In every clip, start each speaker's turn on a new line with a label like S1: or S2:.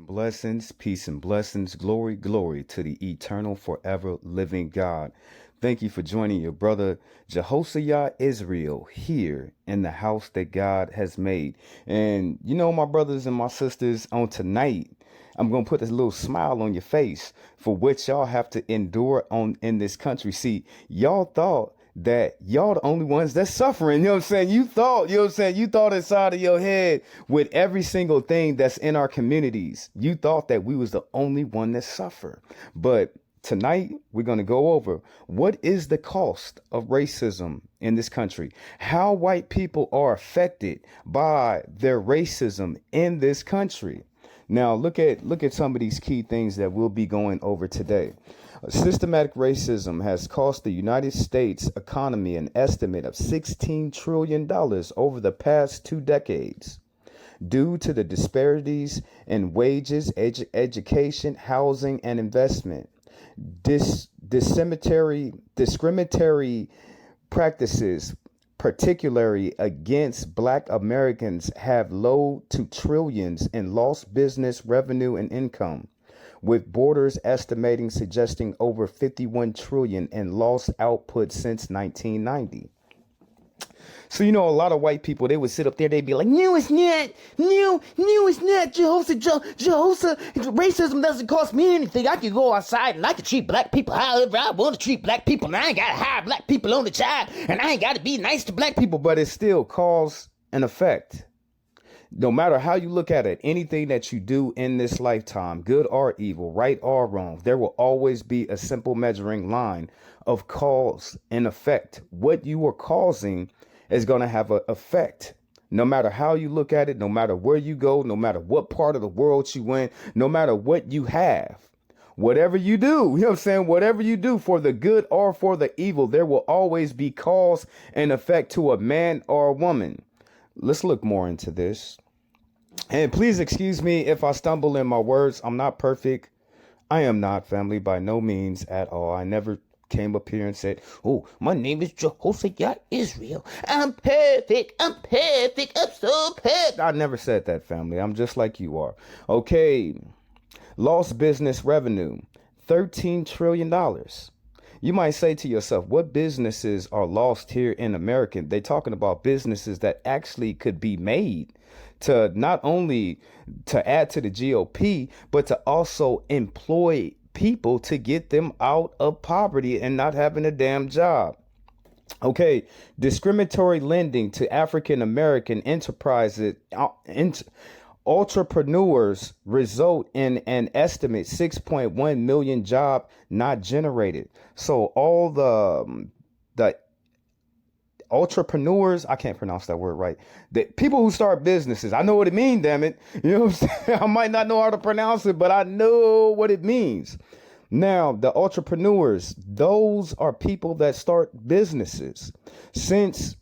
S1: Blessings, peace, and blessings. Glory, glory to the eternal, forever living God. Thank you for joining your brother Jehoshaphat Israel here in the house that God has made. And you know, my brothers and my sisters, on tonight, I'm going to put this little smile on your face for what y'all have to endure on in this country. See, y'all thought that y'all the only ones that's suffering. You know what I'm saying? You thought, you thought inside of your head with every single thing that's in our communities, you thought that we was the only one that suffer. But tonight we're going to go over what is the cost of racism in this country, how white people are affected by their racism in this country. Now look at some of these key things that we'll be going over today. Systematic racism has cost the United States economy an estimate of $16 trillion over the past 2 decades due to the disparities in wages, education, housing, and investment. Discriminatory practices, particularly against Black Americans, have led to trillions in lost business revenue and income, with Borders estimating suggesting over 51 trillion in lost output since 1990. So, you know, a lot of white people, they would sit up there, they'd be like, no, it's not, it's not, Jehoshaphat, racism doesn't cost me anything. I can go outside and I can treat black people however I want to treat black people, and I ain't got to hire black people on the job, and I ain't got to be nice to black people. But it still cause and effect. No matter how you look at it, anything that you do in this lifetime, good or evil, right or wrong, there will always be a simple measuring line of cause and effect. What you are causing is going to have an effect. No matter how you look at it, no matter where you go, no matter what part of the world you in, no matter what you have, whatever you do, you know what I'm saying? Whatever you do for the good or for the evil, there will always be cause and effect to a man or a woman. Let's look more into this. And please excuse me if I stumble in my words. I'm not perfect. I am not, family, by no means at all. I never came up here and said, oh, my name is Jehoshaphat Israel. I'm perfect. I'm so perfect. I never said that, family. I'm just like you are. Okay. Lost business revenue, $13 trillion. You might say to yourself, what businesses are lost here in America? They're talking about businesses that actually could be made to not only to add to the GOP, but to also employ people to get them out of poverty and not having a damn job. Okay, discriminatory lending to African American enterprises, entrepreneurs result in an estimate 6.1 million job not generated. So all the entrepreneurs, I can't pronounce that word right. The people who start businesses, I know what it means, damn it. You know what I'm saying? I might not know how to pronounce it, but I know what it means. Now, the entrepreneurs, those are people that start businesses. Since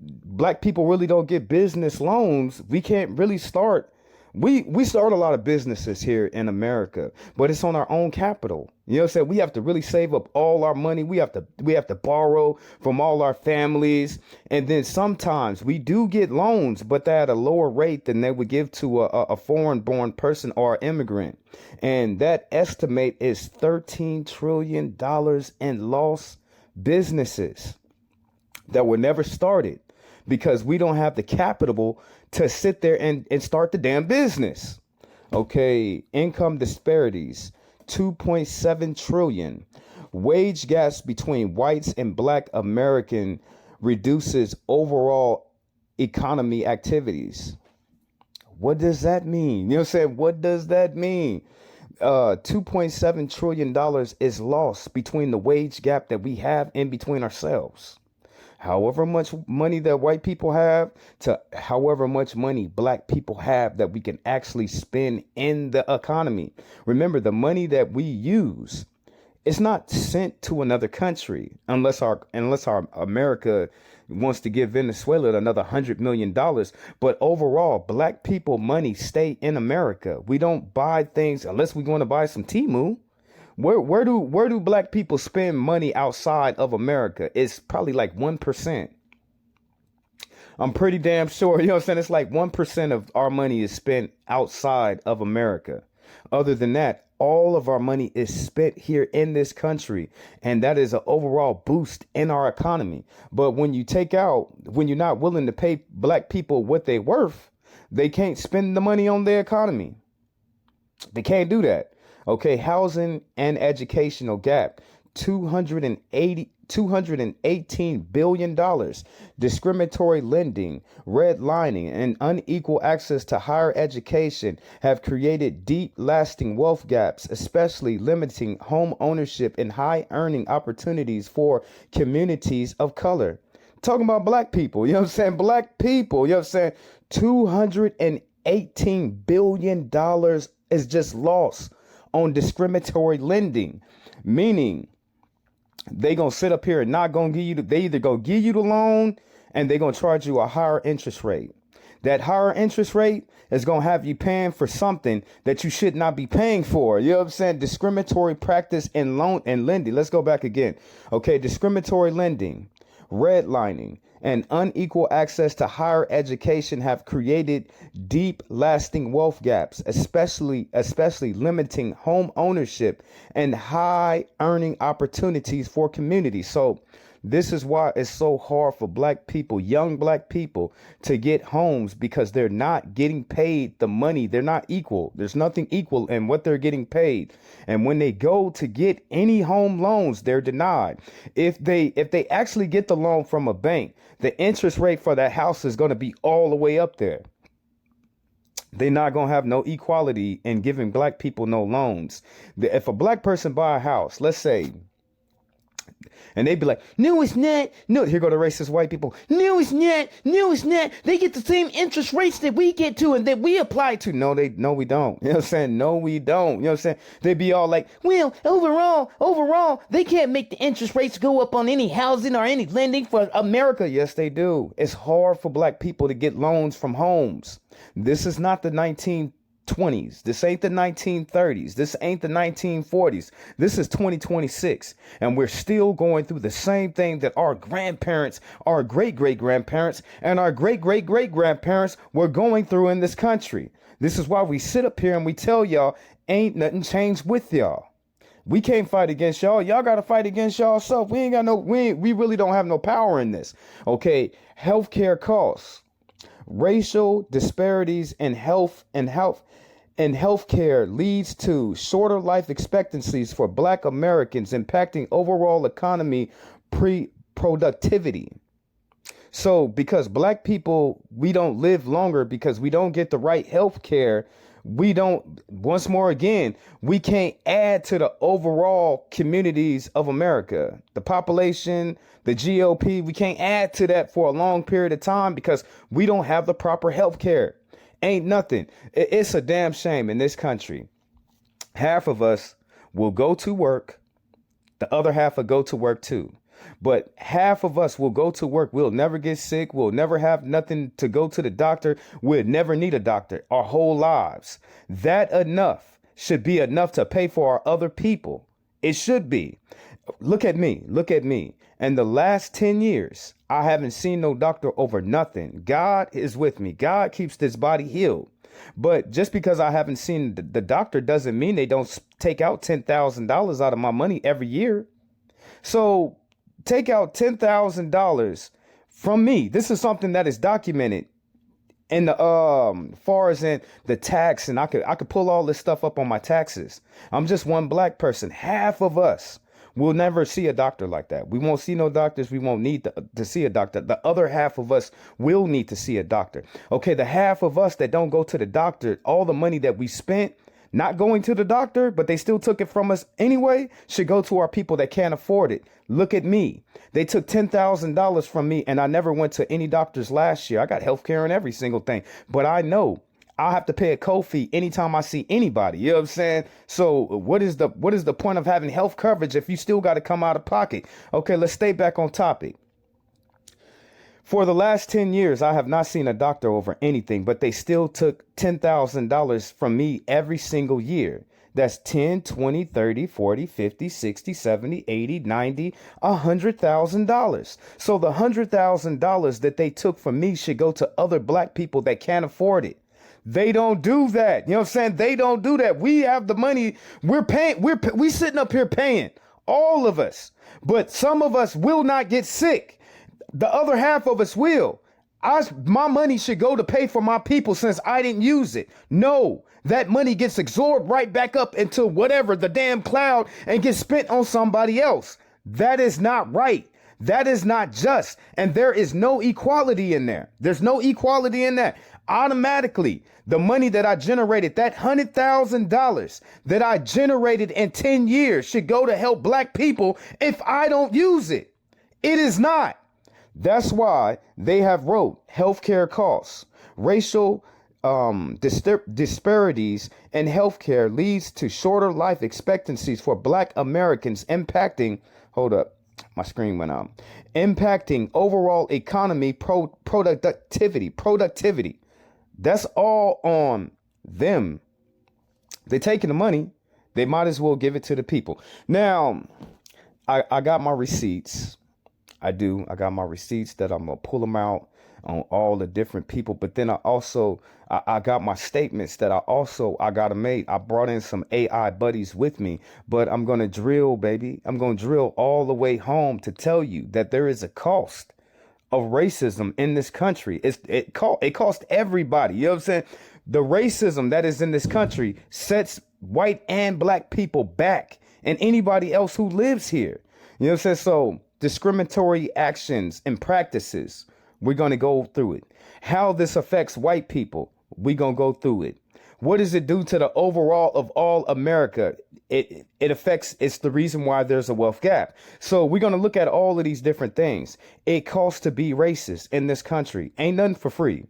S1: Black people really don't get business loans, we can't really start. We start a lot of businesses here in America, but it's on our own capital. You know what I'm saying? We have to really save up all our money. We have to borrow from all our families. And then sometimes we do get loans, but they're at a lower rate than they would give to a foreign born person or immigrant. And that estimate is $13 trillion in lost businesses that were never started because we don't have the capital to sit there and start the damn business. Okay, income disparities, 2.7 trillion. Wage gaps between whites and Black American reduces overall economy activities. What does that mean? You know what I'm saying? What does that mean? $2.7 trillion is lost between the wage gap that we have in between ourselves. However much money that white people have to however much money Black people have that we can actually spend in the economy. Remember, the money that we use, it's not sent to another country unless our America wants to give Venezuela another $100 million. But overall, Black people money stay in America. We don't buy things unless we're going to buy some Temu. Where do Black people spend money outside of America? It's probably like 1%. I'm pretty damn sure. You know what I'm saying? It's like 1% of our money is spent outside of America. Other than that, all of our money is spent here in this country. And that is an overall boost in our economy. But when you're not willing to pay black people what they're worth, they can't spend the money on their economy. They can't do that. Okay, housing and educational gap, 218 billion dollars. Discriminatory lending, redlining, and unequal access to higher education have created deep lasting wealth gaps, especially limiting home ownership and high earning opportunities for communities of color. Talking about black people, you know what I'm saying? Black people, you know what I'm saying? $218 billion is just lost on discriminatory lending, meaning they gonna sit up here and not gonna give you they either gonna give you the loan and they gonna charge you a higher interest rate. That higher interest rate is gonna have you paying for something that you should not be paying for. You know what I'm saying? Discriminatory practice in loan and lending. Let's go back again. Okay, discriminatory lending, redlining, and unequal access to higher education have created deep lasting wealth gaps, especially limiting home ownership and high earning opportunities for communities. So this is why it's so hard for black people, young black people, to get homes, because they're not getting paid the money. They're not equal. There's nothing equal in what they're getting paid. And when they go to get any home loans, they're denied. If they actually get the loan from a bank, the interest rate for that house is going to be all the way up there. They're not going to have no equality in giving black people no loans. If a black person buy a house, let's say, and they'd be like, no, it's not. No, here go the racist white people. No, it's not. No, it's not. They get the same interest rates that we get to and that we apply to. No, we don't. You know what I'm saying? No, we don't. You know what I'm saying? They'd be all like, well, overall, they can't make the interest rates go up on any housing or any lending for America. Yes, they do. It's hard for black people to get loans from homes. This is not the 1920s. This ain't the 1930s. This ain't the 1940s. This is 2026. And we're still going through the same thing that our grandparents, our great-great-grandparents, and our great-great-great-grandparents were going through in this country. This is why we sit up here and we tell y'all ain't nothing changed with y'all. We can't fight against y'all. Y'all got to fight against y'all self. We really don't have no power in this. Okay. Healthcare costs. Racial disparities in healthcare leads to shorter life expectancies for black Americans, impacting overall economy productivity. So because black people, we don't live longer because we don't get the right health care. We can't add to the overall communities of America. The population, the GOP, we can't add to that for a long period of time because we don't have the proper health care. Ain't nothing. It's a damn shame in this country. Half of us will go to work. The other half will go to work too. But half of us will go to work. We'll never get sick. We'll never have nothing to go to the doctor. We'll never need a doctor our whole lives. That enough should be enough to pay for our other people. It should be. Look at me. In the last 10 years, I haven't seen no doctor over nothing. God is with me. God keeps this body healed. But just because I haven't seen the doctor doesn't mean they don't take out $10,000 out of my money every year. So take out $10,000 from me. This is something that is documented in the far as in the tax, and I could pull all this stuff up on my taxes. I'm just one black person. Half of us will never see a doctor like that. We won't see no doctors. We won't need to see a doctor. The other half of us will need to see a doctor. Okay, the half of us that don't go to the doctor, all the money that we spent not going to the doctor, but they still took it from us anyway, should go to our people that can't afford it. Look at me. They took $10,000 from me and I never went to any doctors last year. I got health care and every single thing, but I know I'll have to pay a co-fee anytime I see anybody. You know what I'm saying? So what is the point of having health coverage if you still got to come out of pocket? Okay, let's stay back on topic. For the last 10 years, I have not seen a doctor over anything, but they still took $10,000 from me every single year. That's 10, 20, 30, 40, 50, 60, 70, 80, 90, $100,000. So the $100,000 that they took from me should go to other black people that can't afford it. They don't do that. You know what I'm saying? They don't do that. We have the money. We're paying. We sitting up here paying, all of us. But some of us will not get sick. The other half of us will. My money should go to pay for my people since I didn't use it. No, that money gets absorbed right back up into whatever, the damn cloud, and gets spent on somebody else. That is not right. That is not just. And there is no equality in there. There's no equality in that. Automatically, the money that I generated, that $100,000 that I generated in 10 years should go to help black people if I don't use it. It is not. That's why they have wrote healthcare costs, racial disparities in healthcare leads to shorter life expectancies for black Americans, impacting, hold up, my screen went out, impacting overall economy productivity. That's all on them. They're taking the money. They might as well give it to the people. Now, I got my receipts. I got my receipts that I'm going to pull them out on all the different people. But then I got my statements that I got to make. I brought in some AI buddies with me, but I'm going to drill, baby. I'm going to drill all the way home to tell you that there is a cost of racism in this country. It costs everybody. You know what I'm saying? The racism that is in this country sets white and black people back and anybody else who lives here. You know what I'm saying? So discriminatory actions and practices, we're going to go through it. How this affects white people, we're going to go through it. What does it do to the overall of all America? It's the reason why there's a wealth gap. So we're going to look at all of these different things. It costs to be racist in this country. Ain't nothing for free,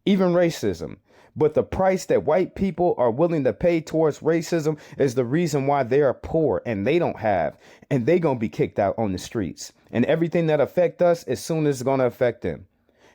S1: even racism. But the price that white people are willing to pay towards racism is the reason why they are poor and they don't have, and they going to be kicked out on the streets. And everything that affect us as soon as it's going to affect them.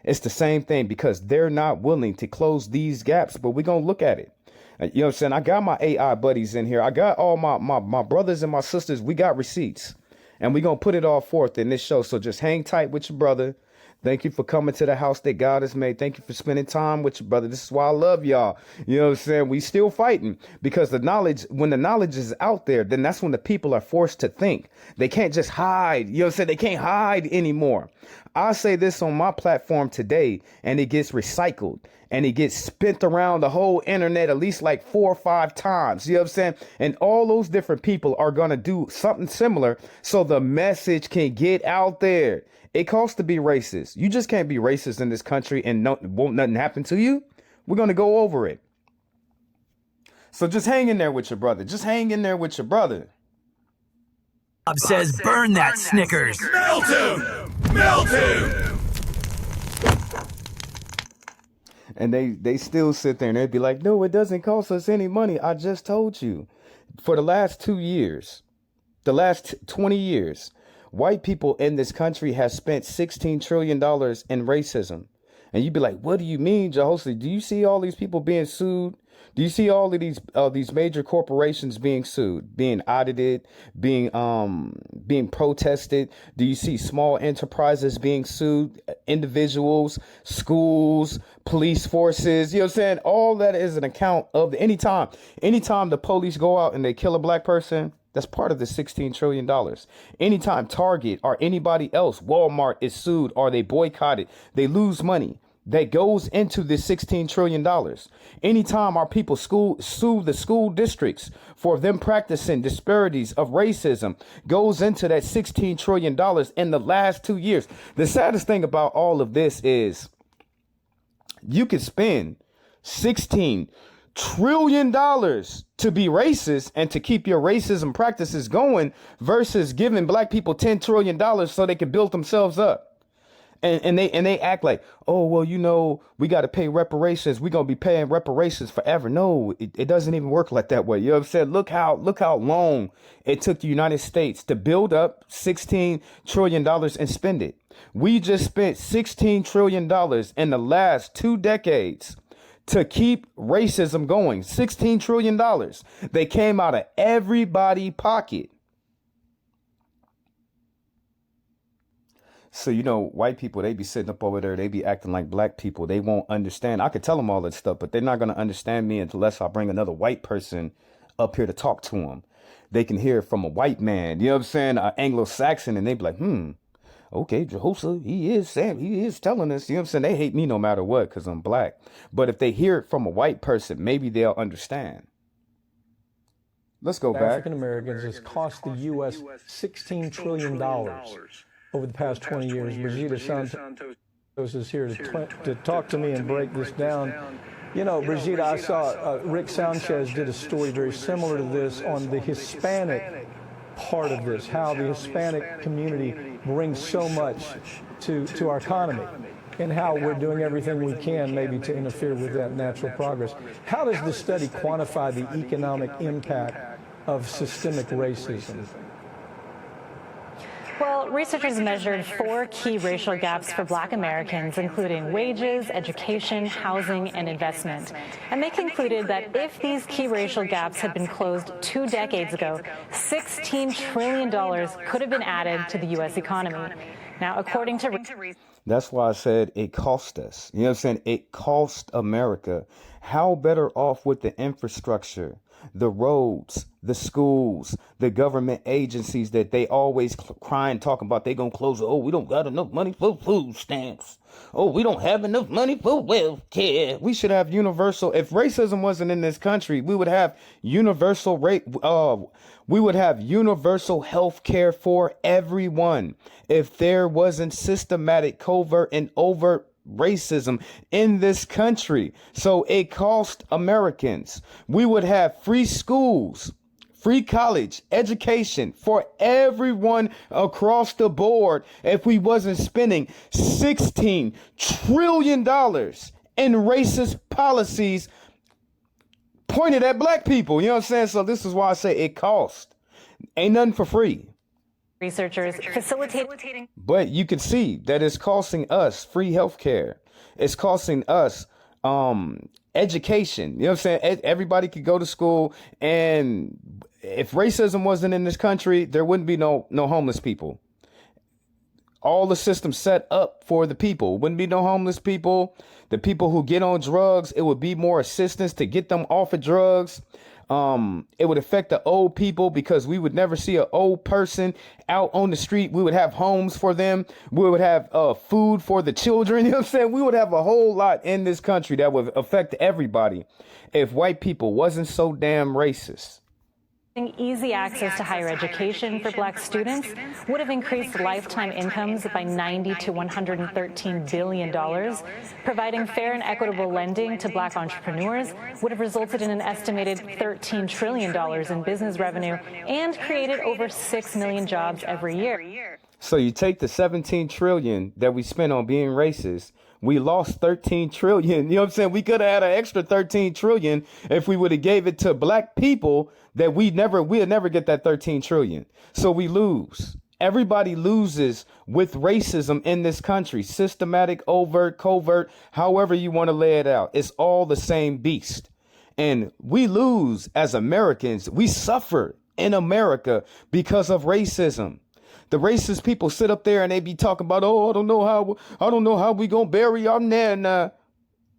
S1: It's the same thing because they're not willing to close these gaps, but we're going to look at it. You know what I'm saying? I got my AI buddies in here. I got all my brothers and my sisters. We got receipts and we're going to put it all forth in this show. So just hang tight with your brother. Thank you for coming to the house that God has made. Thank you for spending time with your brother. This is why I love y'all. You know what I'm saying? We still fighting because when the knowledge is out there, then that's when the people are forced to think. They can't just hide. You know what I'm saying? They can't hide anymore. I say this on my platform today and it gets recycled and it gets spent around the whole internet at least like 4 or 5 times. You know what I'm saying? And all those different people are going to do something similar so the message can get out there. It costs to be racist. You just can't be racist in this country and won't nothing happen to you. We're going to go over it. So just hang in there with your brother. Just hang in there with your brother.
S2: Bob says burn that Snickers.
S3: Melt him! Melt him!
S1: And they still sit there and they'd be like, no, it doesn't cost us any money. I just told you. For the last 2 years, the last 20 years, white people in this country have spent $16 trillion in racism. And you'd be like, what do you mean, Jehoshaphat? Do you see all these people being sued? Do you see all of these major corporations being sued, being audited, being protested? Do you see small enterprises being sued, individuals, schools, police forces? You know what I'm saying? All that is an account of anytime the police go out and they kill a black person. That's part of the $16 trillion. Anytime Target or anybody else, Walmart, is sued or they boycotted, they lose money. That goes into this $16 trillion. Anytime our people sue the school districts for them practicing disparities of racism, goes into that $16 trillion in the last 2 years. The saddest thing about all of this is you could spend $16 trillion to be racist and to keep your racism practices going versus giving black people $10 trillion so they can build themselves up. And they act like, oh, well, you know, we got to pay reparations. We're going to be paying reparations forever. No, it doesn't even work like that way. You know what I'm saying? Look how long it took the United States to build up $16 trillion and spend it. We just spent $16 trillion in the last 2 decades to keep racism going. $16 trillion. They came out of everybody's pocket. So, white people, they be sitting up over there. They be acting like black people. They won't understand. I could tell them all that stuff, but they're not going to understand me unless I bring another white person up here to talk to them. They can hear it from a white man, you know what I'm saying, an Anglo-Saxon, and they be like, okay, Jehoshaphat, he is telling us, you know what I'm saying? They hate me no matter what because I'm black. But if they hear it from a white person, maybe they'll understand. Let's go back.
S4: African Americans has cost the U.S. $16 trillion over the past 20 years. Brigida Santos is here to talk to me and break this down. Brigida, I saw Rick Sanchez did a story very similar to this on the Hispanic part of this, how the Hispanic community brings so much to our economy, and how we're doing everything we can maybe to interfere with that natural progress. How does this study quantify the economic impact of systemic racism?
S5: Well, researchers measured 4 key racial gaps for Black Americans, including wages, education, housing, and investment. And they concluded that if these key racial gaps had been closed 2 decades ago, $16 trillion could have been added to the U.S. economy. Now, according to...
S1: That's why I said it cost us. You know what I'm saying? It cost America. How better off with the infrastructure, the roads, the schools, the government agencies that they always cry and talk about they going to close? Oh, we don't got enough money for food stamps. Oh, we don't have enough money for welfare. We should have universal. If racism wasn't in this country, we would have universal we would have universal health care for everyone. If there wasn't systematic, covert, and overt racism in this country. So it cost Americans. We would have free schools, free college education for everyone across the board if we wasn't spending $16 trillion in racist policies pointed at black people. You know what I'm saying? So this is why I say it cost. Ain't nothing for free.
S5: Researchers facilitating.
S1: But you can see that it's costing us free health care. It's costing us education. You know what I'm saying? Everybody could go to school, and if racism wasn't in this country, there wouldn't be no homeless people. All the systems set up for the people. Wouldn't be no homeless people. The people who get on drugs, it would be more assistance to get them off of drugs. It would affect the old people because we would never see an old person out on the street. We would have homes for them. We would have food for the children. You know what I'm saying? We would have a whole lot in this country that would affect everybody if white people wasn't so damn racist.
S5: Easy access to higher education for Black students would have increased lifetime incomes by $90 to $113 billion. Providing fair and equitable lending to Black entrepreneurs would have resulted in an estimated $13 trillion in business revenue and created over 6 million jobs every year.
S1: So you take the 17 trillion that we spent on being racist. We lost 13 trillion. You know what I'm saying? We could have had an extra 13 trillion if we would have gave it to black people that we'd never get that 13 trillion. So we lose. Everybody loses with racism in this country. Systematic, overt, covert, however you want to lay it out. It's all the same beast. And we lose as Americans. We suffer in America because of racism. The racist people sit up there and they be talking about, oh, I don't know how we gonna bury our nana.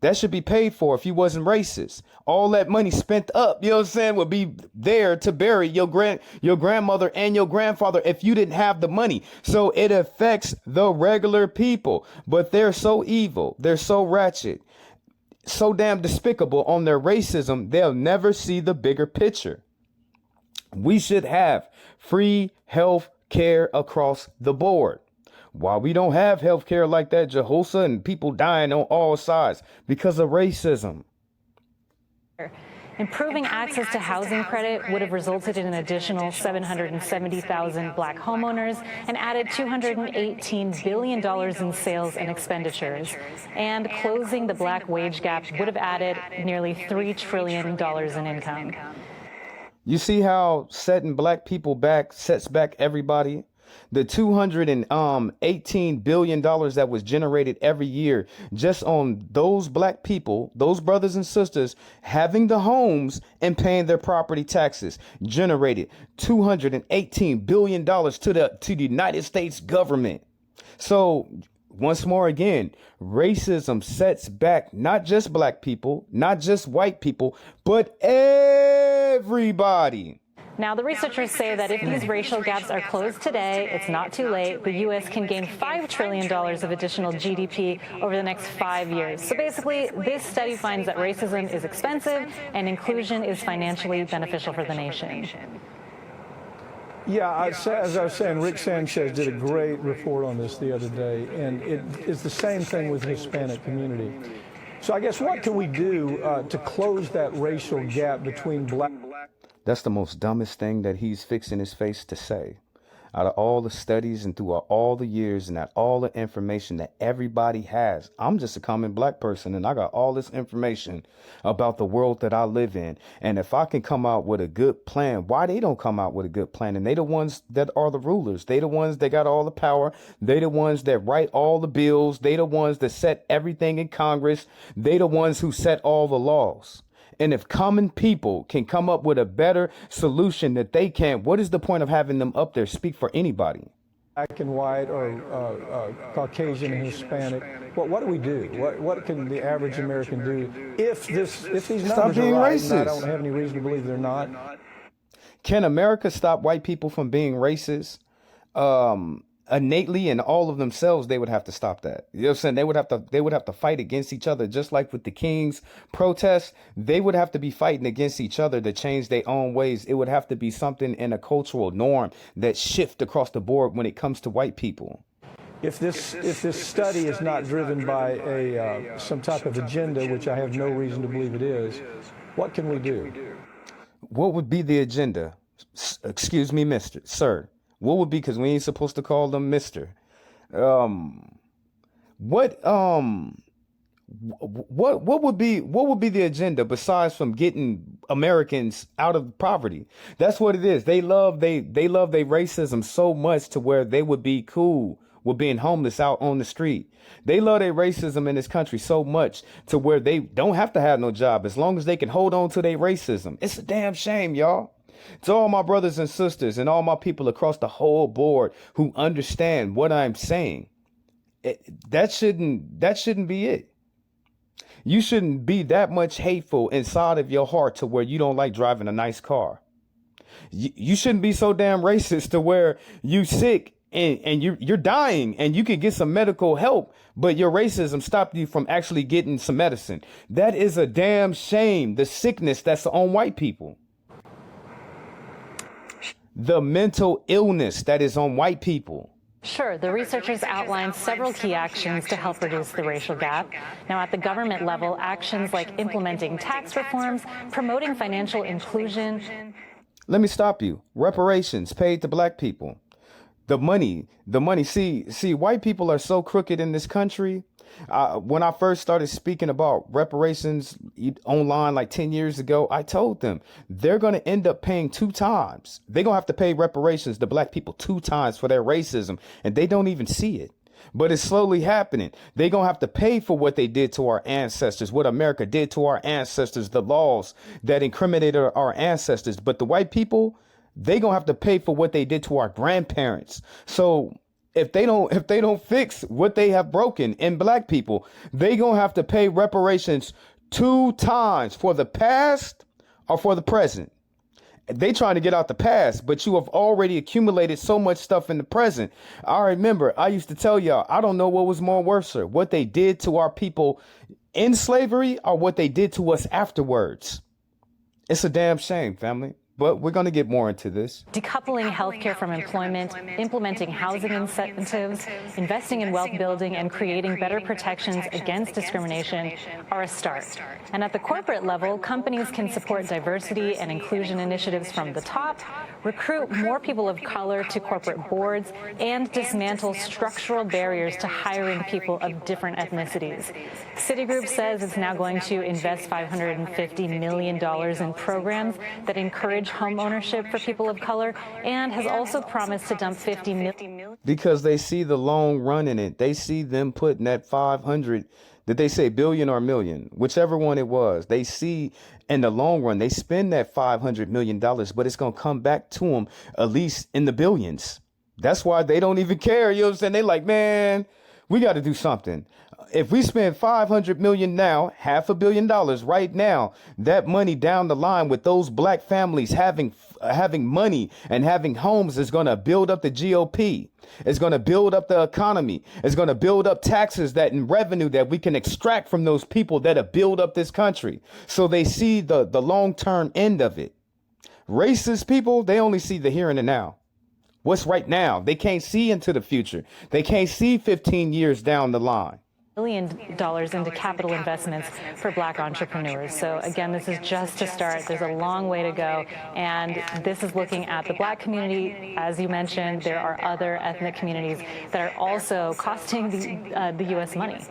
S1: That should be paid for if you wasn't racist. All that money spent up, you know what I'm saying, would be there to bury your grandmother and your grandfather if you didn't have the money. So it affects the regular people, but they're so evil. They're so ratchet, so damn despicable on their racism. They'll never see the bigger picture. We should have free health care across the board. Why we don't have health care like that, Jehoshaphat, and people dying on all sides because of racism.
S5: Improving access to housing credit would have resulted in an additional 770,000 black homeowners and added $218 billion in sales and expenditures. And closing the black wage gap would have added nearly $3 trillion in income.
S1: You see how setting black people back sets back everybody? The $218 billion that was generated every year just on those black people, those brothers and sisters having the homes and paying their property taxes, generated $218 billion to the United States government. So once more again, racism sets back not just black people, not just white people, but everybody.
S5: Now, the researchers say that if these racial gaps are closed today, it's not too late. The U.S. can gain $5 trillion of additional GDP over the next 5 years. So basically, this study finds that racism is expensive and inclusion is financially beneficial for the nation.
S4: Yeah, as I was saying, Rick Sanchez did a great report on this the other day, and it is the same thing with the Hispanic community. So I guess what can we do to close that racial gap between black...
S1: That's the most dumbest thing that he's fixing his face to say. Out of all the studies and throughout all the years and all the information that everybody has, I'm just a common black person and I got all this information about the world that I live in. And if I can come out with a good plan, why they don't come out with a good plan? And they the ones that are the rulers. They the ones that got all the power. They the ones that write all the bills. They the ones that set everything in Congress. They the ones who set all the laws. And if common people can come up with a better solution that they can, what is the point of having them up there speak for anybody?
S4: Black and white or Caucasian and Hispanic. Well, what do we do? What can the average American do if these numbers are right? And I don't have any reason to believe they're not.
S1: Can America stop white people from being racist? Innately, and all of themselves, they would have to stop that. You know what I'm saying? They would have to fight against each other, just like with the King's protests. They would have to be fighting against each other to change their own ways. It would have to be something in a cultural norm that shift across the board when it comes to white people.
S4: If this study is not driven by some type of agenda, which I have no reason to believe it is, what can we do?
S1: What would be the agenda? Excuse me, sir. What would be, because we ain't supposed to call them Mr. What would be the agenda besides from getting Americans out of poverty? That's what it is. They love their racism so much to where they would be cool with being homeless out on the street. They love their racism in this country so much to where they don't have to have no job as long as they can hold on to their racism. It's a damn shame, y'all. To all my brothers and sisters and all my people across the whole board who understand what I'm saying, that shouldn't be it. You shouldn't be that much hateful inside of your heart to where you don't like driving a nice car. You shouldn't be so damn racist to where you sick and you're dying and you can get some medical help, but your racism stopped you from actually getting some medicine. That is a damn shame. The sickness that's on white people. The mental illness that is on white people.
S5: Sure, the researchers outlined several key actions to help reduce the racial gap. Now, at the government level, actions like implementing tax reforms, promoting financial inclusion.
S1: Let me stop you. Reparations paid to black people. The money. See, white people are so crooked in this country. When I first started speaking about reparations online like 10 years ago, I told them they're going to end up paying 2 times. They're going to have to pay reparations to black people 2 times for their racism, and they don't even see it. But it's slowly happening. They're going to have to pay for what they did to our ancestors, what America did to our ancestors, the laws that incriminated our ancestors. But the white people, they're going to have to pay for what they did to our grandparents. So if they don't fix what they have broken in black people, they gonna have to pay reparations 2 times for the past or for the present. They trying to get out the past, but you have already accumulated so much stuff in the present. I remember I used to tell y'all, I don't know what was more worse, what they did to our people in slavery or what they did to us afterwards. It's a damn shame, family. But we're going to get more into this.
S5: Decoupling healthcare from employment, implementing housing incentives, investing in wealth building, and creating better protections against discrimination are a start. And at the corporate level, companies can support diversity and inclusion initiatives from the top, recruit more people of color to corporate boards, and dismantle structural barriers to hiring people of different ethnicities. Citigroup says it's now going to invest $550 million in programs that encourage encourage home ownership for people of color, and has also promised to dump $50 million.
S1: Because they see the long run in it. They see them putting that 500, did they say billion or million? Whichever one it was. They see in the long run, they spend that $500 million, but it's going to come back to them at least in the billions. That's why they don't even care. You know what I'm saying? They like, man, we got to do something. If we spend 500 million now, $500 million right now, that money down the line with those black families having money and having homes is going to build up the GOP. It's going to build up the economy. It's going to build up taxes that and revenue that we can extract from those people that have built up this country. So they see the long-term end of it. Racist people, they only see the here and the now. What's right now? They can't see into the future. They can't see 15 years down the line.
S5: $1 billion into capital investments for black entrepreneurs. So again, this is just a start. There's a long way to go. And this is looking at the black community. As you mentioned, there are other ethnic communities that are also costing the U.S. money.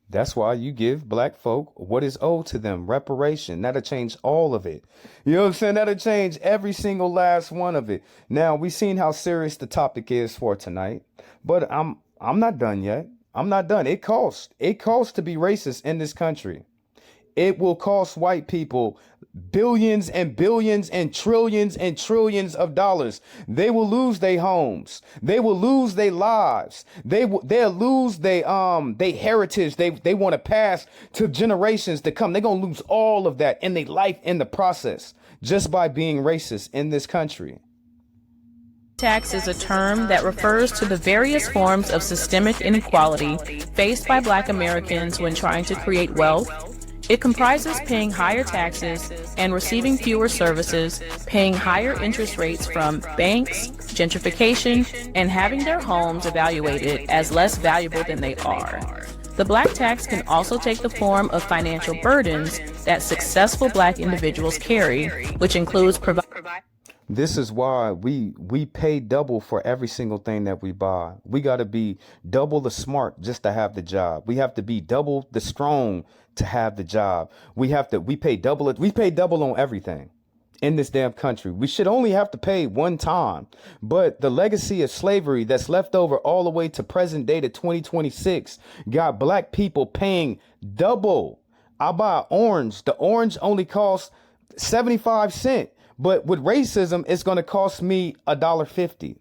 S1: That's why you give black folk what is owed to them, reparation. That'll change all of it. You know what I'm saying? That'll change every single last one of it. Now, we've seen how serious the topic is for tonight, but I'm not done yet. I'm not done. It costs to be racist in this country. It will cost white people billions and billions and trillions of dollars. They will lose their homes. They will lose their lives. They'll lose their heritage. They want to pass to generations to come. They're going to lose all of that in their life in the process just by being racist in this country.
S6: Tax is a term that refers to the various forms of systemic inequality faced by Black Americans when trying to create wealth. It comprises paying higher taxes and receiving fewer services, paying higher interest rates from banks, gentrification, and having their homes evaluated as less valuable than they are. The Black tax can also take the form of financial burdens that successful Black individuals carry, which includes
S1: This is why we pay double for every single thing that we buy. We got to be double the smart just to have the job. We have to be double the strong to have the job. We pay double on everything in this damn country. We should only have to pay one time. But the legacy of slavery that's left over all the way to present day to 2026 got Black people paying double. I buy an orange. The orange only costs 75 cents. But with racism, it's going to cost me $1.50.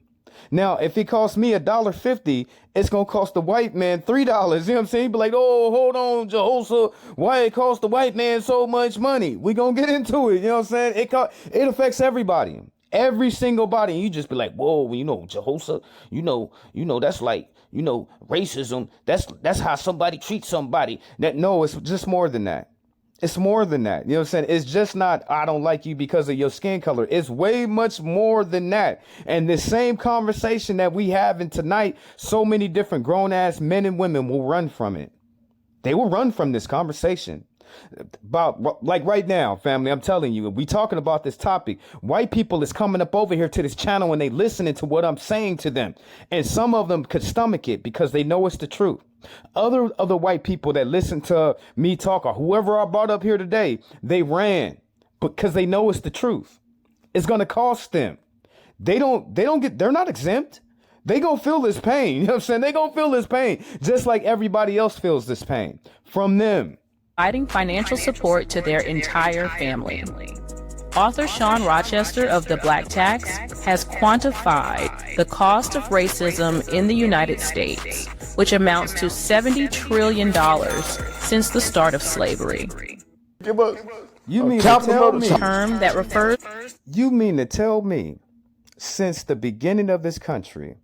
S1: Now, if it costs me $1.50, it's going to cost the white man $3. You know what I'm saying? He'd be like, oh, hold on, Jehoshaphat, why it cost the white man so much money? We going to get into it. You know what I'm saying? It affects everybody, every single body. And you just be like, whoa, you know, Jehoshaphat, you know, that's like, you know, racism. That's how somebody treats somebody. No, it's just more than that. It's more than that. You know what I'm saying? It's just not, I don't like you because of your skin color. It's way much more than that. And the same conversation that we having tonight, so many different grown ass men and women will run from it. They will run from this conversation. About like right now, family, I'm telling you, we talking about this topic. White people is coming up over here to this channel and they listening to what I'm saying to them. And some of them could stomach it because they know it's the truth. Other white people that listen to me talk or whoever I brought up here today, they ran because they know it's the truth. It's going to cost them. They're not exempt. They going to feel this pain. You know what I'm saying? They going to feel this pain just like everybody else feels this pain from them.
S6: Providing financial support to their entire family. Author Sean Rochester of The Black Tax has quantified the cost of racism in the United States, which amounts to $70 trillion since the start of slavery.
S1: You mean to tell me?
S6: Term that refers.
S1: You mean to tell me since the beginning of this country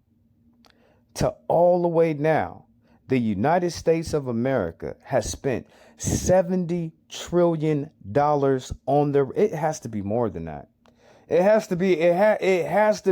S1: to all the way now, the United States of America has spent $70 trillion on it has to be more than that. It has to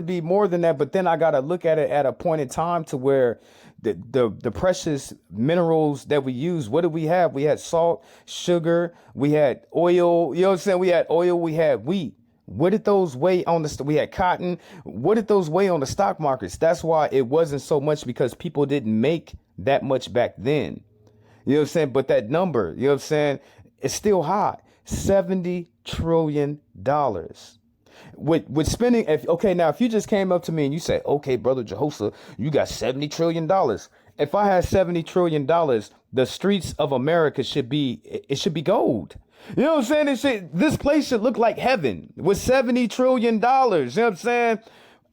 S1: be more than that. But then I got to look at it at a point in time to where the precious minerals that we use, what did we have? We had salt, sugar, we had oil, you know what I'm saying? We had oil, we had wheat. What did those weigh on we had cotton. What did those weigh on the stock markets? That's why it wasn't so much, because people didn't make that much back then. You know what I'm saying? But that number, you know what I'm saying, it's still high. $70 trillion. With spending, if you just came up to me and you say, okay, brother Jehoshaphat, you got $70 trillion. If I had $70 trillion, the streets of America should be gold. You know what I'm saying? This place should look like heaven with $70 trillion. You know what I'm saying?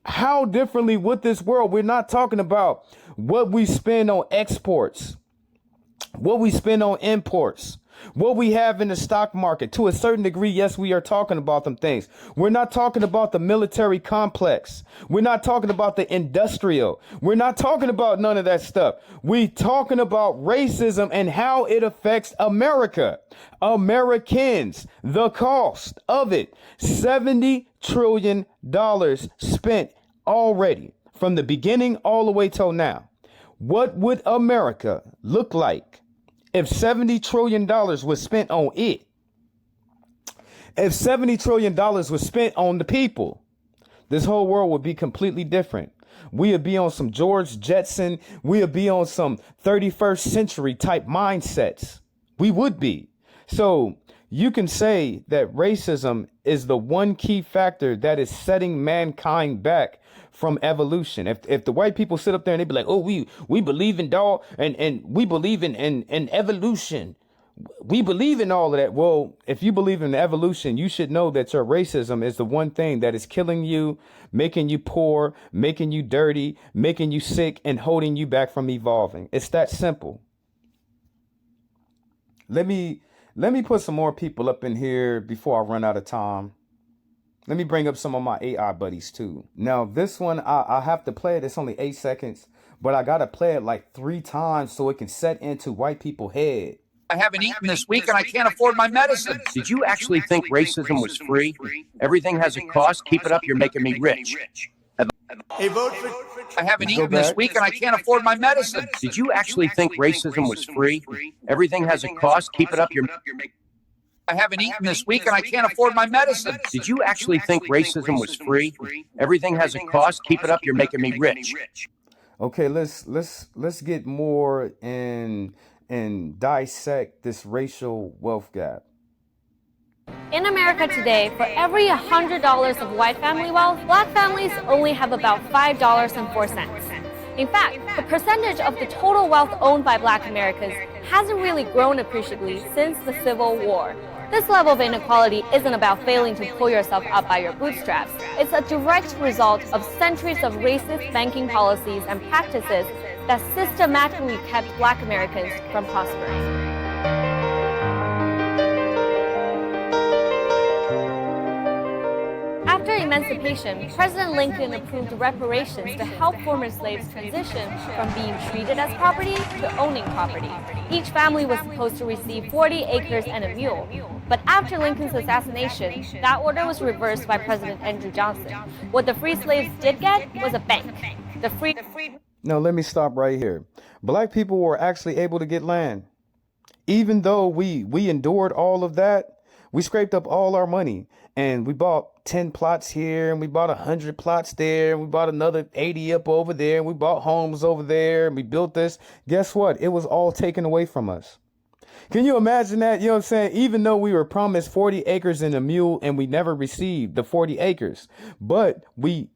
S1: How differently would this world? We're not talking about what we spend on exports, what we spend on imports, what we have in the stock market. To a certain degree, yes, we are talking about them things. We're not talking about the military complex. We're not talking about the industrial. We're not talking about none of that stuff. We're talking about racism and how it affects America. Americans, the cost of it, $70 trillion spent already from the beginning all the way till now. What would America look like if $70 trillion was spent on it? If $70 trillion was spent on the people, this whole world would be completely different. We would be on some George Jetson. We would be on some 31st century type mindsets. We would be. So you can say that racism is the one key factor that is setting mankind back from evolution. If the white people sit up there and they be like, oh, we believe in dog and we believe in evolution. We believe in all of that. Well, if you believe in evolution, you should know that your racism is the one thing that is killing you, making you poor, making you dirty, making you sick, and holding you back from evolving. It's that simple. Let me put some more people up in here before I run out of time. Let me bring up some of my AI buddies too. Now, this one, I have to play it. It's only 8 seconds, but I got to play it like 3 times so it can set into white people's head.
S7: I haven't eaten this week and I can't afford my medicine. Did you actually think racism was free? Everything has a cost. Keep it up. You're making me rich.
S3: A vote for...
S7: I haven't eaten this week and I can't afford my medicine. Did you actually think racism was free? Everything has a cost. Keep it up. I haven't eaten this week and I can't afford my medicine. Did you actually think racism was free? Everything has a cost. Keep it up. You're making me rich.
S1: Okay, let's get more and dissect this racial wealth gap.
S8: In America today, for every $100 of white family wealth, black families only have about $5.04. In fact, the percentage of the total wealth owned by black Americans hasn't really grown appreciably since the Civil War. This level of inequality isn't about failing to pull yourself up by your bootstraps. It's a direct result of centuries of racist banking policies and practices that systematically kept black Americans from prospering. After emancipation, President Lincoln approved reparations to help former slaves transition from being treated as property to owning property. Each family was supposed to receive 40 acres and a mule. But after Lincoln's assassination, that order was reversed by President Andrew Johnson. What the free slaves did get was a bank.
S1: Now, let me stop right here. Black people were actually able to get land. Even though we endured all of that, we scraped up all our money and we bought 10 plots here and we bought 100 plots there. And we bought another 80 up over there. And we bought homes over there and we built this. Guess what? It was all taken away from us. Can you imagine that? You know what I'm saying? Even though we were promised 40 acres and a mule and we never received the 40 acres, but we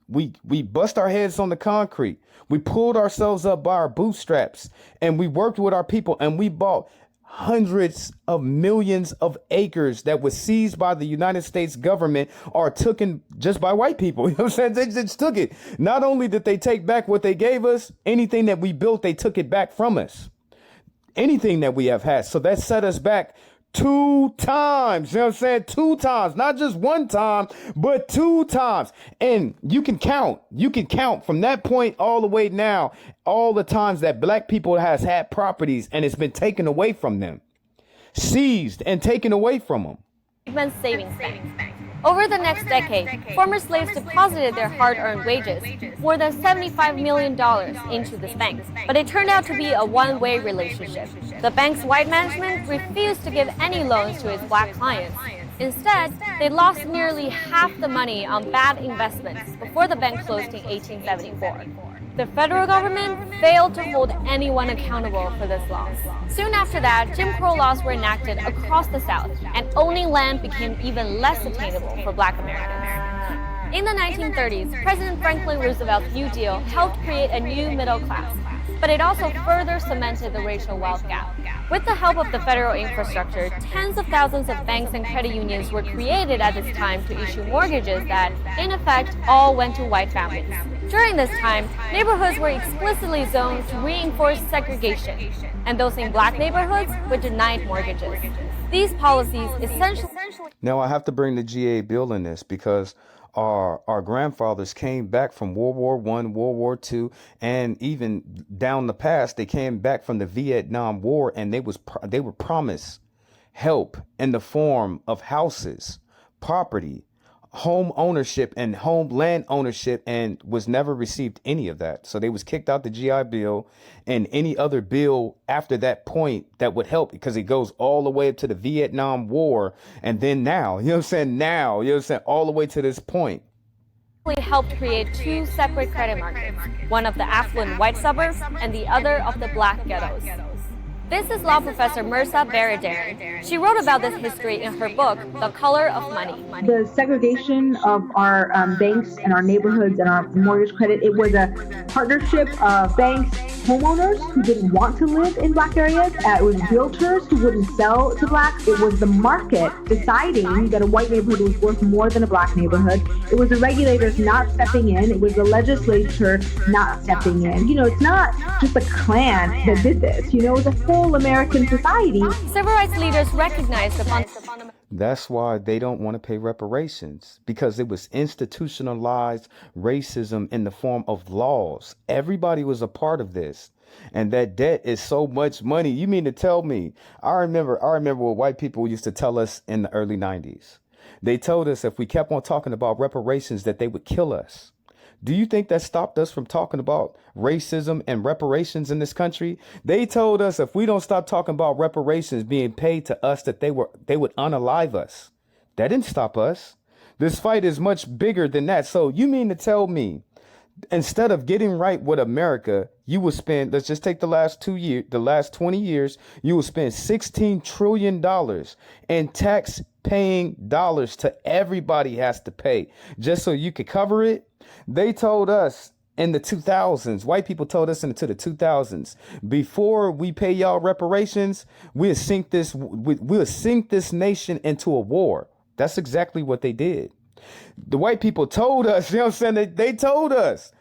S1: bust our heads on the concrete. We pulled ourselves up by our bootstraps and we worked with our people and we bought hundreds of millions of acres that was seized by the United States government or taken just by white people. You know what I'm saying? They just took it. Not only did they take back what they gave us, anything that we built, they took it back from us. Anything that we have had. So that set us back 2 times. You know what I'm saying? 2 times. Not just 1 time, but 2 times. And you can count from that point all the way now, all the times that black people has had properties and it's been taken away from them. Seized and taken away from them.
S8: Savings bank. Over the next decade, former slaves deposited their hard-earned wages, more than $75 million, into this bank. But it turned out to be a one-way relationship. The bank's white management refused to give any loans to its black clients. Instead, they lost nearly half the money on bad investments before the bank closed in 1874. The federal government failed to hold anyone accountable for this loss. Soon after that, Jim Crow laws were enacted across the South, and owning land became even less attainable for Black Americans. In the 1930s, President Franklin Roosevelt's New Deal helped create a new middle class, but it also further cemented the racial wealth gap. With the help of the federal infrastructure, tens of thousands of banks and credit unions were created at this time to issue mortgages that, in effect, all went to white families. During this time, neighborhoods were explicitly zoned to reinforce segregation, and those in Black neighborhoods were denied mortgages. These policies essentially...
S1: Now I have to bring the GA Bill in this because our grandfathers came back from World War I, World War II, and even down the past, they came back from the Vietnam War, and they were promised help in the form of houses, property, home ownership, and homeland ownership, and was never received any of that. So they was kicked out the GI Bill and any other bill after that point that would help, because it goes all the way up to the Vietnam War. And then now, you know what I'm saying? Now, you know what I'm saying? All the way to this point.
S8: Helped create two separate credit markets, one of the affluent white suburbs and the other of the Black ghettos. This is law professor Mirza Baradarian. She wrote about this history in her book, The Color of Money.
S9: The segregation of our banks and our neighborhoods and our mortgage credit, it was a partnership of banks, homeowners who didn't want to live in Black areas. It was realtors who wouldn't sell to Blacks. It was the market deciding that a white neighborhood was worth more than a Black neighborhood. It was the regulators not stepping in. It was the legislature not stepping in. You know, it's not just a Klan that did this. You know, it was a whole American society.
S8: Civil rights leaders recognized the fundamental.
S1: That's why they don't want to pay reparations, because it was institutionalized racism in the form of laws. Everybody was a part of this. And that debt is so much money. You mean to tell me? I remember what white people used to tell us in the early 90s. They told us if we kept on talking about reparations that they would kill us. Do you think that stopped us from talking about racism and reparations in this country? They told us if we don't stop talking about reparations being paid to us, that they would unalive us. That didn't stop us. This fight is much bigger than that. So you mean to tell me, instead of getting right with America, you will spend, let's just take the last 20 years, you will spend $16 trillion in tax paying dollars to everybody has to pay just so you could cover it? They told us in the 2000s, white people told us into the 2000s, before we pay y'all reparations, we'll sink this nation into a war. That's exactly what they did. The white people told us, you know what I'm saying? They told us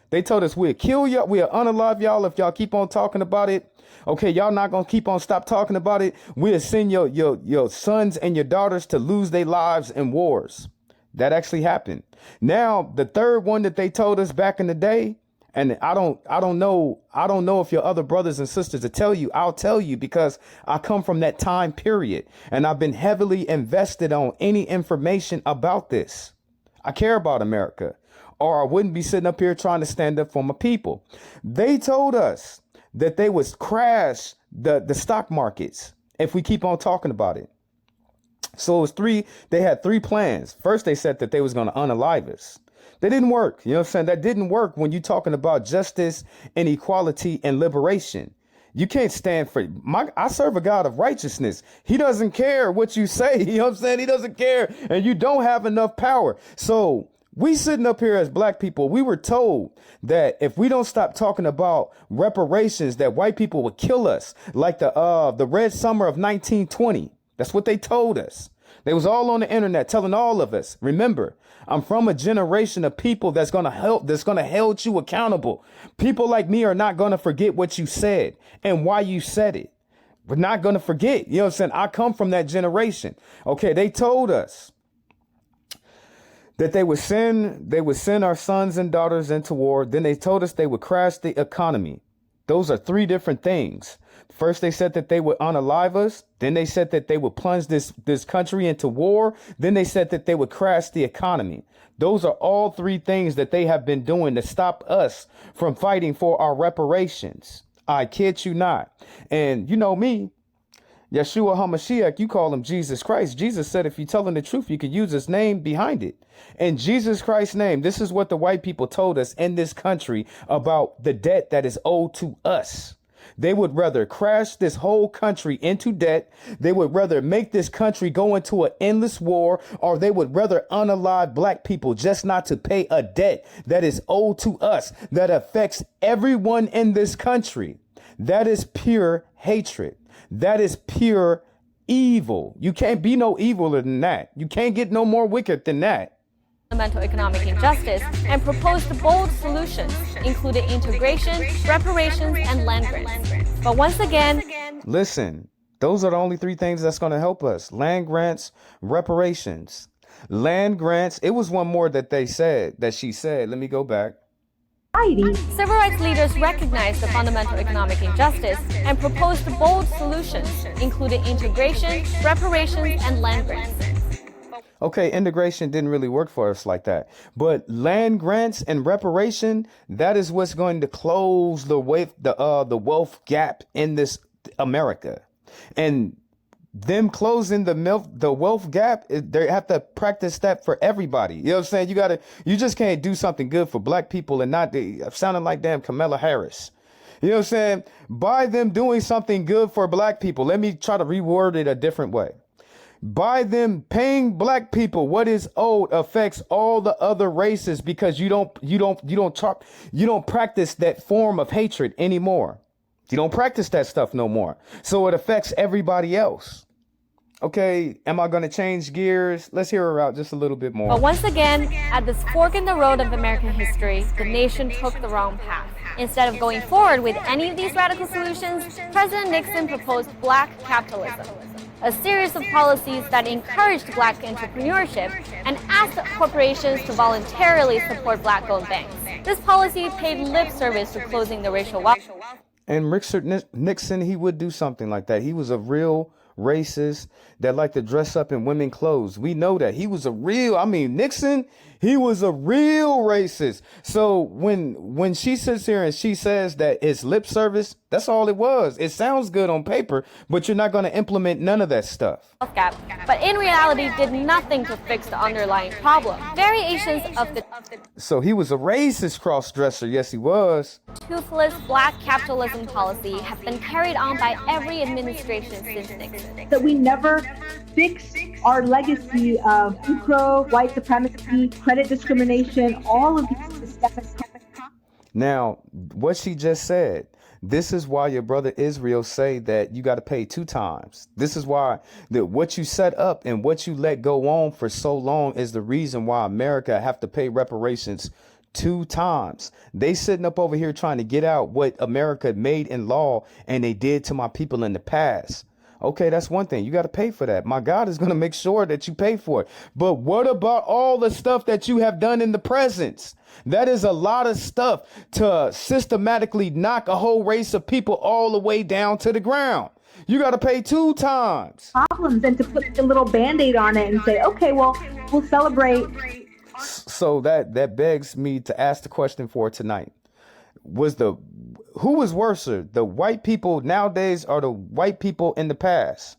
S1: we'll kill y'all, we'll unalive y'all if y'all keep on talking about it. Okay, y'all not gonna stop talking about it. We'll send your sons and your daughters to lose their lives in wars. That actually happened. Now, the third one that they told us back in the day, and I don't know if your other brothers and sisters will tell you. I'll tell you because I come from that time period, and I've been heavily invested on any information about this. I care about America, or I wouldn't be sitting up here trying to stand up for my people. They told us that they would crash the stock markets if we keep on talking about it. So it was they had three plans. First, they said that they was going to unalive us. That didn't work. You know what I'm saying? That didn't work when you're talking about justice and equality and liberation. You can't stand for I serve a God of righteousness. He doesn't care what you say. You know what I'm saying? He doesn't care. And you don't have enough power. So we sitting up here as black people, we were told that if we don't stop talking about reparations, that white people would kill us like the Red Summer of 1920. That's what they told us. They was all on the internet telling all of us. Remember, I'm from a generation of people that's going to hold you accountable. People like me are not going to forget what you said and why you said it. We're not going to forget. You know what I'm saying? I come from that generation. Okay, they told us that they would send our sons and daughters into war. Then they told us they would crash the economy. Those are three different things. First, they said that they would unalive us. Then they said that they would plunge this country into war. Then they said that they would crash the economy. Those are all three things that they have been doing to stop us from fighting for our reparations. I kid you not. And you know me, Yeshua HaMashiach, you call him Jesus Christ. Jesus said if you're telling the truth, you could use his name behind it. In Jesus Christ's name, this is what the white people told us in this country about the debt that is owed to us. They would rather crash this whole country into debt. They would rather make this country go into an endless war, or they would rather unalive black people just not to pay a debt that is owed to us, that affects everyone in this country. That is pure hatred. That is pure evil. You can't be no eviler than that. You can't get no more wicked than that.
S8: Fundamental economic injustice and proposed bold solutions, including integration, reparations, and land grants. But once again,
S1: listen, those are the only three things that's going to help us. Land grants, reparations. Land grants. It was one more that she said. Let me go back.
S8: Civil rights leaders recognized the fundamental economic injustice and proposed bold solutions, including integration, reparations, and land grants.
S1: Okay, integration didn't really work for us like that. But land grants and reparation, that is what's going to close the wealth gap in this America. And them closing the wealth gap, they have to practice that for everybody. You know what I'm saying? You just can't do something good for black people and not sounding like damn Kamala Harris. You know what I'm saying? By them doing something good for black people, let me try to reword it a different way. By them paying black people what is owed affects all the other races, because you don't practice that form of hatred anymore. You don't practice that stuff no more. So it affects everybody else. Okay, am I going to change gears? Let's hear her out just a little bit more.
S8: But once again, at this fork in the road of American history, the nation took the wrong path. Instead of going forward with any of these radical solutions, President Nixon proposed black capitalism, a series of policies that encouraged black entrepreneurship and asked corporations to voluntarily support black-owned banks. This policy paid lip service to closing the racial wealth.
S1: And Richard Nixon, he would do something like that. He was a real racist that liked to dress up in women's clothes. We know that. Nixon, he was a real racist. So when she sits here and she says that it's lip service, that's all it was. It sounds good on paper, but you're not going to implement none of that stuff.
S8: Gap, but in reality did nothing to fix the underlying problem. Variations of the
S1: So he was a racist cross-dresser. Yes, he was.
S8: Toothless black capitalism policy have been carried on by every administration since Nixon.
S9: That we never fix our legacy of Jim Crow, white supremacy, credit discrimination, all of these systemic.
S1: Now, what she just said, this is why your brother Israel say that you got to pay 2 times. This is why what you set up and what you let go on for so long is the reason why America have to pay reparations 2 times. They sitting up over here trying to get out what America made in law and they did to my people in the past. Okay, that's one thing. You got to pay for that. My God is going to make sure that you pay for it. But what about all the stuff that you have done in the present? That is a lot of stuff to systematically knock a whole race of people all the way down to the ground. You got to pay 2 times.
S9: Problems, and to put a little Band-Aid on it and say, okay, well, we'll celebrate.
S1: So that begs me to ask the question for tonight. Who was worse, the white people nowadays or the white people in the past?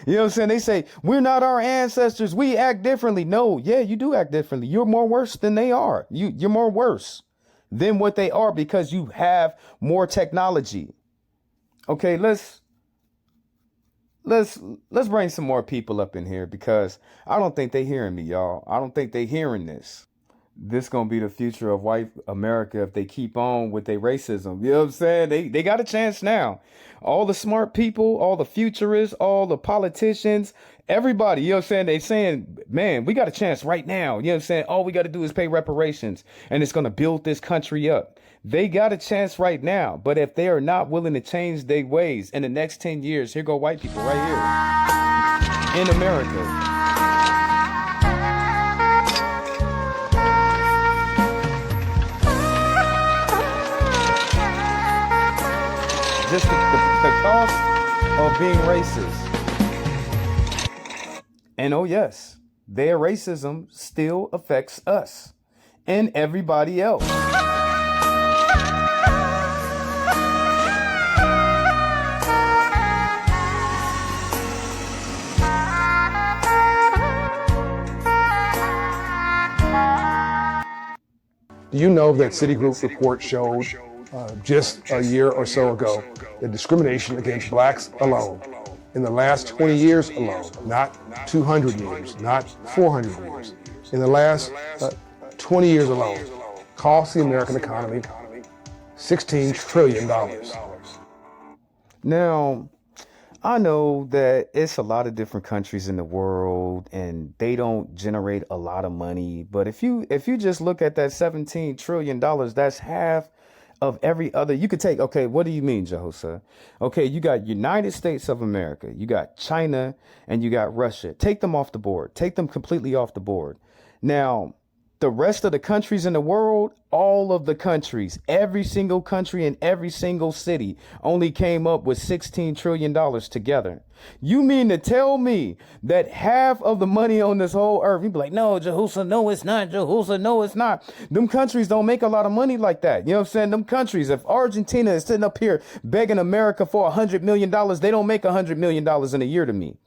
S1: You know what I'm saying? They say, we're not our ancestors. We act differently. No, yeah, you do act differently. You're more worse than they are. You're more worse than what they are because you have more technology. Okay, let's bring some more people up in here because I don't think they hearing me, y'all. I don't think they hearing this. This gonna be the future of white America if they keep on with their racism. You know what I'm saying? They got a chance now. All the smart people, all the futurists, all the politicians, everybody, you know what I'm saying? They saying, man, we got a chance right now. You know what I'm saying? All we got to do is pay reparations and it's gonna build this country up. They got a chance right now. But if they are not willing to change their ways in the next 10 years, here go white people right here in America. Just the cost of being racist. And oh yes, their racism still affects us and everybody else.
S10: Do you know that Citigroup report showed just a year or so ago that discrimination against blacks alone, in the last 20 years alone, not 200 years, not 400 years, in the last 20 years alone, cost the American economy $16 trillion.
S1: Now, I know that it's a lot of different countries in the world and they don't generate a lot of money. But if you just look at that $17 trillion, that's half of every other. You could take, okay, what do you mean, Jehosa? Okay, you got United States of America, you got China, and you got Russia. Take them off the board. Take them completely off the board. Now, the rest of the countries in the world, all of the countries, every single country in every single city only came up with $16 trillion together. You mean to tell me that half of the money on this whole earth, you'd be like, no, Jehosa, no, it's not. Jehosa, no, it's not. Them countries don't make a lot of money like that. You know what I'm saying? Them countries, if Argentina is sitting up here begging America for $100 million, they don't make $100 million in a year to me.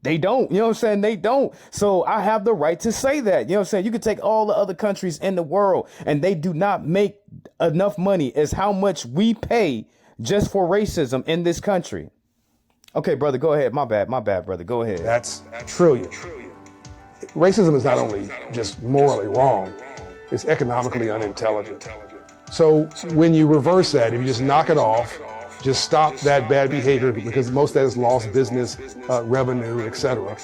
S1: They don't, you know what I'm saying? They don't. So I have the right to say that, you know what I'm saying? You could take all the other countries in the world and they do not make enough money as how much we pay just for racism in this country. Okay, brother, go ahead. My bad, brother. Go ahead.
S10: That's trillion. Racism is not only just morally wrong, it's economically unintelligent. So when you reverse that, if you just knock it off, just stop that bad behavior, because most of that is lost business, revenue, etc.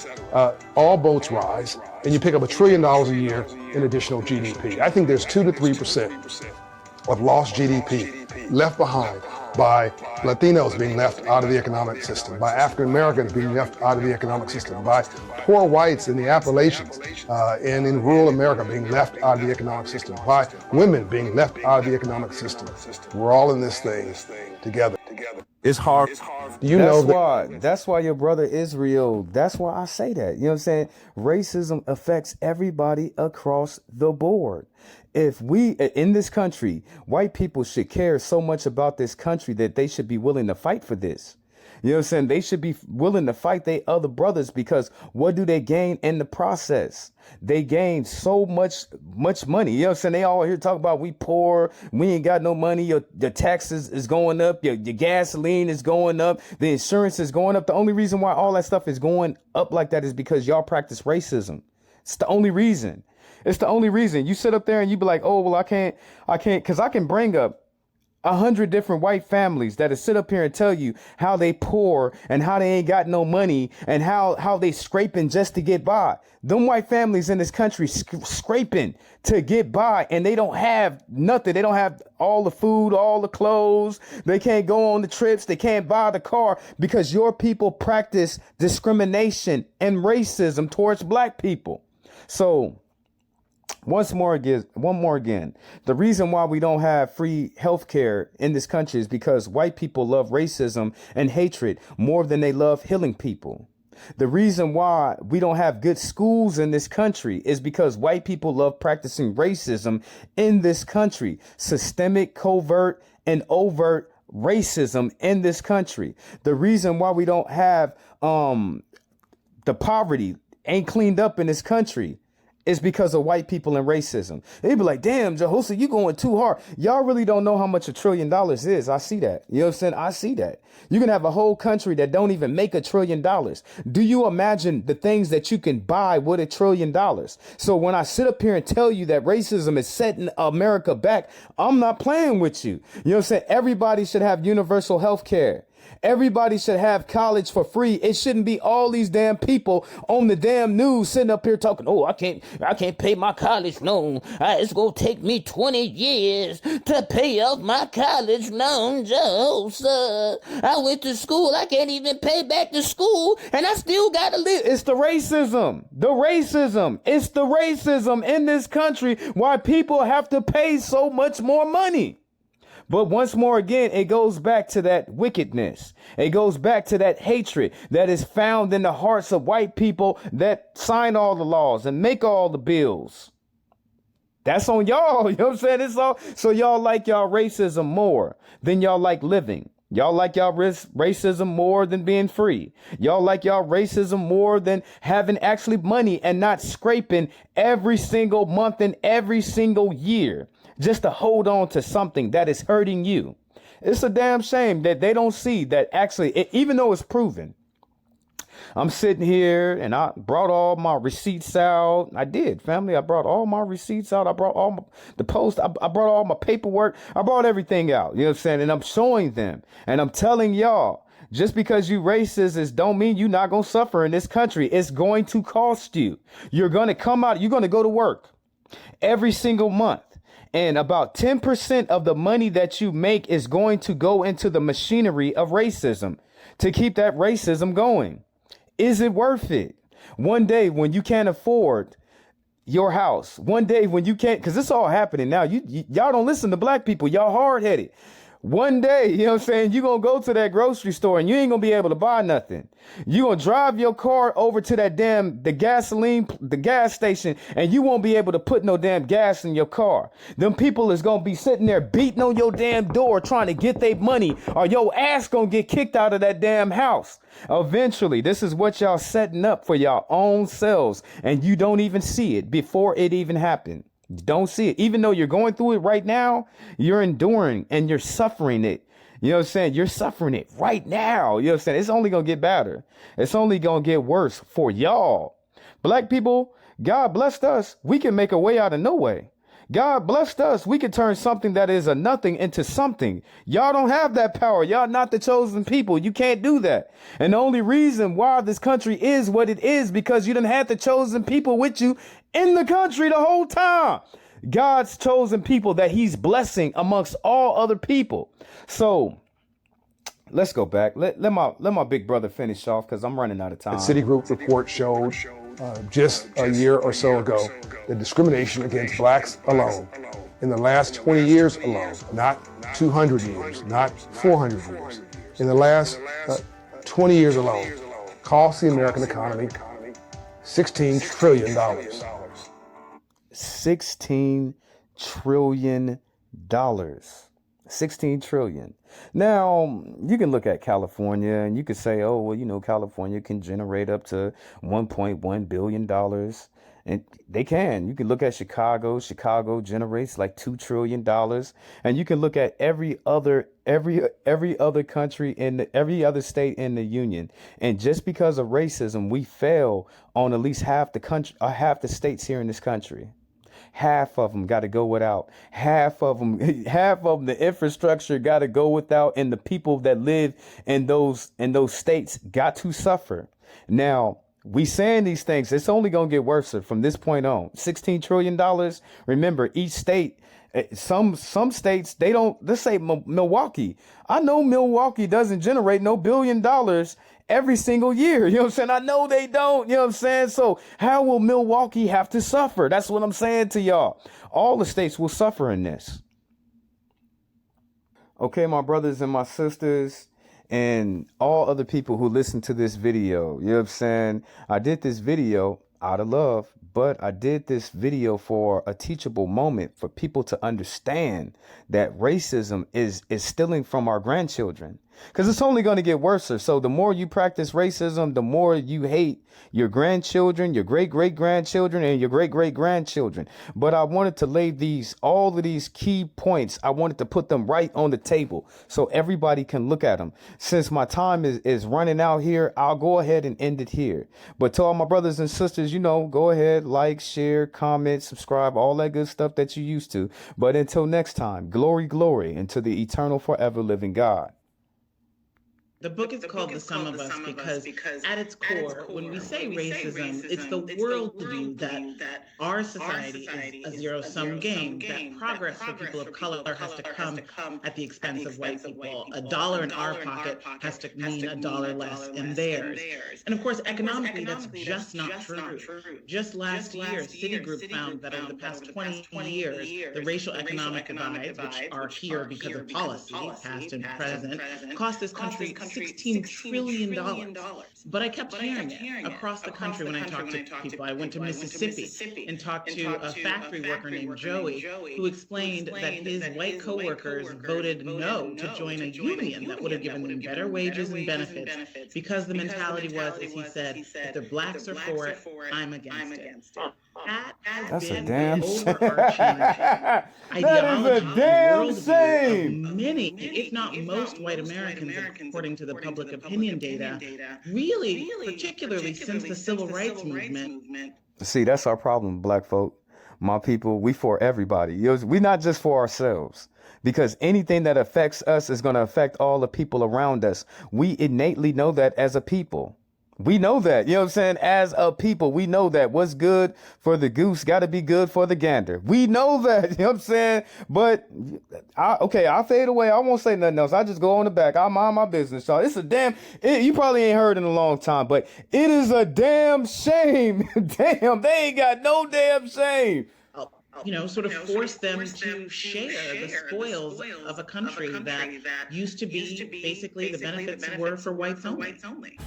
S10: All boats rise, and you pick up $1 trillion a year in additional GDP. I think there's 2 to 3% of lost GDP left behind by Latinos being left out of the economic system, by African Americans being left out of the economic system, by poor whites in the Appalachians and in rural America being left out of the economic system, by women being left out of the economic system. We're all in this thing together.
S3: It's hard.
S10: You know
S1: that's why your brother Israel, that's why I say that. You know what I'm saying? Racism affects everybody across the board. If we, in this country, white people should care so much about this country that they should be willing to fight for this. You know what I'm saying? They should be willing to fight their other brothers, because what do they gain in the process? They gain so much money. You know what I'm saying? They all here talk about we poor, we ain't got no money, your taxes is going up, your gasoline is going up, the insurance is going up. The only reason why all that stuff is going up like that is because y'all practice racism. It's the only reason. It's the only reason. You sit up there and you be like, oh, well, I can't, because I can bring up 100 different white families that'll sit up here and tell you how they poor and how they ain't got no money and how they scraping just to get by. Them white families in this country scraping to get by, and they don't have nothing. They don't have all the food, all the clothes. They can't go on the trips. They can't buy the car because your people practice discrimination and racism towards black people. So one more again, the reason why we don't have free health care in this country is because white people love racism and hatred more than they love healing people. The reason why we don't have good schools in this country is because white people love practicing racism in this country. Systemic, covert, and overt racism in this country. The reason why we don't have the poverty ain't cleaned up in this country is because of white people and racism. They be like, damn, Jehosa, you going too hard. Y'all really don't know how much $1 trillion is. I see that. You know what I'm saying? I see that. You can have a whole country that don't even make $1 trillion. Do you imagine the things that you can buy with $1 trillion? So when I sit up here and tell you that racism is setting America back, I'm not playing with you. You know what I'm saying? Everybody should have universal health care. Everybody should have college for free. It shouldn't be all these damn people on the damn news sitting up here talking, oh, I can't pay my college loan. It's going to take me 20 years to pay off my college loan, Jehosa. I went to school. I can't even pay back to school, and I still got to live. It's the racism. It's the racism in this country why people have to pay so much more money. But once more again, it goes back to that wickedness. It goes back to that hatred that is found in the hearts of white people that sign all the laws and make all the bills. That's on y'all. You know what I'm saying? It's all. So y'all like y'all racism more than y'all like living. Y'all like y'all racism more than being free. Y'all like y'all racism more than having actually money and not scraping every single month and every single year. just to hold on to something that is hurting you. It's a damn shame that they don't see that actually, even though it's proven. I'm sitting here and I brought all my receipts out. I did, family. I brought all my receipts out. I brought all the post. I brought all my paperwork. I brought everything out. You know what I'm saying? And I'm showing them and I'm telling y'all, just because you racist don't mean you're not going to suffer in this country. It's going to cost you. You're going to come out. You're going to go to work every single month. And about 10% of the money that you make is going to go into the machinery of racism to keep that racism going. Is it worth it? One day when you can't afford your house, one day when you can't, because it's all happening now. Y'all don't listen to black people. Y'all hard-headed. One day, you know what I'm saying, you're going to go to that grocery store and you ain't going to be able to buy nothing. You're going to drive your car over to that the gas station, and you won't be able to put no damn gas in your car. Them people is going to be sitting there beating on your damn door trying to get their money, or your ass going to get kicked out of that damn house. Eventually, this is what y'all setting up for y'all own selves, and you don't even see it before it even happened. Don't see it. Even though you're going through it right now, you're enduring and you're suffering it. You know what I'm saying? You're suffering it right now. You know what I'm saying? It's only going to get better. It's only going to get worse for y'all. Black people, God blessed us. We can make a way out of no way. God blessed us. We can turn something that is a nothing into something. Y'all don't have that power. Y'all not the chosen people. You can't do that. And the only reason why this country is what it is because you didn't have the chosen people with you in the country the whole time. God's chosen people that he's blessing amongst all other people. So let's go back. Let my big brother finish off because I'm running out of time.
S10: The Citigroup report showed just a year or so ago the discrimination against blacks alone in the last 20 years alone, not 200 years, not 400 years, in the last 20 years alone, cost the American economy $16 trillion.
S1: $16 trillion. 16 trillion. Now, you can look at California and you could say, oh, well, you know, California can generate up to $1.1 billion. And they can. You can look at Chicago. Chicago generates like $2 trillion. And you can look at every other country in every other state in the union. And just because of racism, we fail on at least half the country, or half the states here in this country. Half of them got to go without. Half of them, the infrastructure got to go without, and the people that live in those states got to suffer. Now, we saying these things, it's only going to get worse from this point on. $16 trillion. Remember, each state, some states, they don't, let's say Milwaukee. I know Milwaukee doesn't generate no $1 billion every single year. You know what I'm saying? I know they don't. You know what I'm saying? So how will Milwaukee have to suffer? That's what I'm saying to y'all. All the states will suffer in this. Okay, my brothers and my sisters, and all other people who listen to this video, you know what I'm saying? I did this video out of love, but I did this video for a teachable moment for people to understand that racism is stealing from our grandchildren, because it's only going to get worse. So the more you practice racism, the more you hate your grandchildren, your great-great-grandchildren, and your great-great-grandchildren. But I wanted to lay all of these key points. I wanted to put them right on the table so everybody can look at them. Since my time is running out here, I'll go ahead and end it here. But to all my brothers and sisters, you know, go ahead, like, share, comment, subscribe, all that good stuff that you used to. But until next time, glory, glory, and to the eternal forever living God.
S11: The book is called The Sum of Us because at its core, when we say racism, it's the worldview that our society is a zero-sum game, that progress for people of color has to come at the expense of white people. A dollar in our pocket has to mean a dollar less in theirs. And of course, economically, that's just not true. Just last year, Citigroup found that over the past 20 years, the racial economic divides, which are here because of policy, past and present, cost this country $16 trillion. But I kept hearing it across the country when I talked to people. I went to Mississippi and talked to a factory worker named Joey, who explained that his white coworkers voted no to join a union that would have given them better wages and benefits because the mentality was, as he said, if the blacks are for it, I'm against it. That has
S1: That's a
S11: been
S1: damn
S11: the
S1: shame.
S11: overarching
S1: That is
S11: ideology
S1: a damn
S11: and worldview
S1: shame.
S11: of many, if not most, white Americans, according to the public opinion data, really, particularly since the civil rights movement.
S1: See, that's our problem, black folk. My people, we for everybody. We're not just for ourselves. Because anything that affects us is going to affect all the people around us. We innately know that as a people. We know that, you know what I'm saying? As a people, we know that what's good for the goose got to be good for the gander. We know that, you know what I'm saying? But, I'll fade away. I won't say nothing else. I just go on the back. I'll mind my business, y'all. It's a you probably ain't heard in a long time, but it is a damn shame. Damn, they ain't got no damn shame.
S11: Sort of force them to share the spoils of a country that used to be basically the benefits were for whites only.